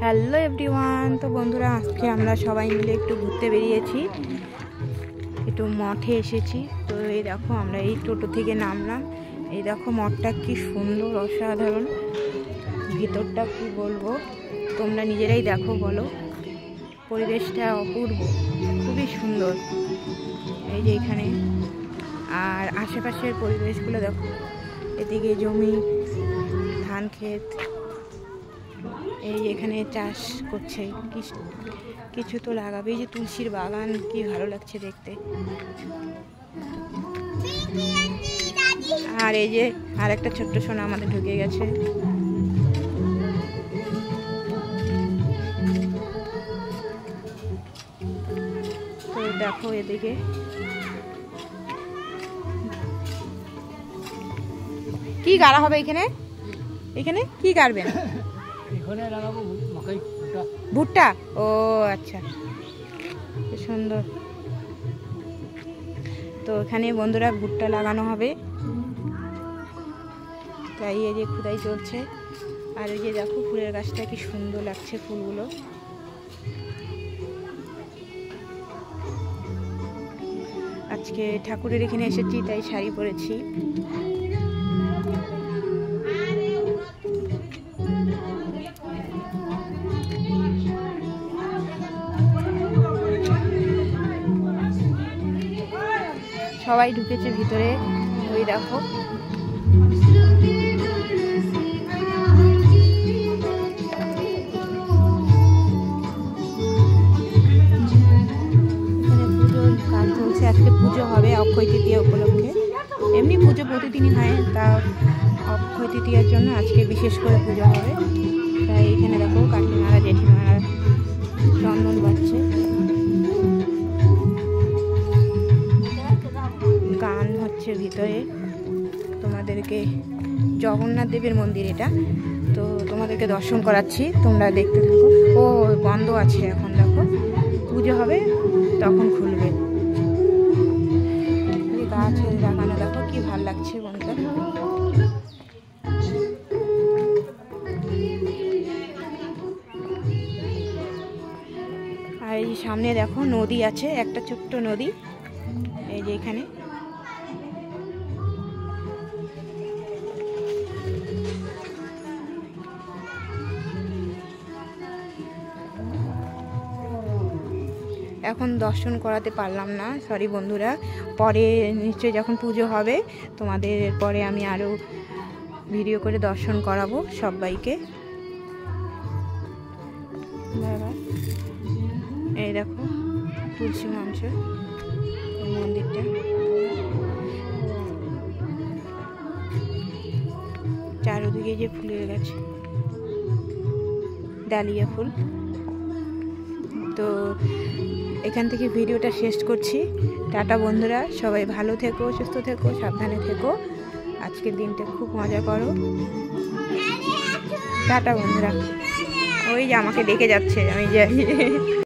Hello everyone. তো বন্ধুরা, আজকে আমরা সবাই মিলে একটু ঘুরতে বেরিয়েছি, একটু মঠে এসেছি। তো এই দেখো, আমরা এই টোটো থেকে নামলাম। এই দেখো মঠটা কি সুন্দর, অসাধারণ। ভিতরটা কি বলবো, তোমরা নিজেরাই দেখো, বলো। পরিবেশটা অপূর্ব, খুবই সুন্দর। এই যে এখানে আর আশেপাশের পরিবেশগুলো দেখো, এদিকে জমি, ধান ক্ষেত, এই এখানে চাষ করছে, কিছু তো লাগাবে। এই যে তুলসীর বাগান, কি ভালো লাগছে দেখতে। আর এই যে আর একটা ছোট্ট সোনা আমাদের ঢুকে গেছে। তো দেখো এদিকে কি গাড়া হবে, এখানে এখানে কি গাড়বেন? ভুট্টা। ও আচ্ছা, সুন্দর। তো এখানে বন্ধুরা ভুট্টা লাগানো হবে, তাই এই যে খুদাই চলছে। আর ওই যে দেখো ফুলের গাছটা কি সুন্দর লাগছে, ফুলগুলো। আজকে ঠাকুরের এখানে এসেছি, তাই শাড়ি পরেছি। সবাই ঢুকেছে ভিতরে, ওই দেখো। আজকে পুজো হবে অক্ষয় তৃতীয়া উপলক্ষে। এমনি পুজো প্রতিদিনই হয়, তা অক্ষয় তৃতীয়ার জন্য আজকে বিশেষ করে পুজো হবে। তাই এখানে দেখো কাকিমারা জেঠিমারা চন্দন বাজছে, গান হচ্ছে ভিতরে। তোমাদেরকে জগন্নাথ দেবের মন্দির এটা, তো তোমাদেরকে দর্শন করাচ্ছি, তোমরা দেখতে থাকো। ও বন্ধ আছে এখন, দেখো পুজো হবে তখন খুলবে। গাছ লাগানো দেখো, কি ভালো লাগছে বন্ধুরা। আর এই সামনে দেখো নদী আছে, একটা ছোট্ট নদী। এই যে এখানে এখন দর্শন করাতে পারলাম না, সরি বন্ধুরা। পরে নিশ্চয়ই যখন পুজো হবে তোমাদের পরে আমি আরও ভিডিও করে দর্শন করাবো সবাইকে। এই দেখো তুলসী মঞ্চ, মন্দিরটা। চারদিকে যে ফুলের গাছ, ডালিয়া ফুল। তো এখান থেকে ভিডিওটা শেষ করছি। টাটা বন্ধুরা, সবাই ভালো থেকো, সুস্থ থেকো, সাবধানে থেকো। আজকের দিনটা খুব মজা করো। টাটা বন্ধুরা। ওই যে আমাকে ডেকে যাচ্ছে, আমি যাই।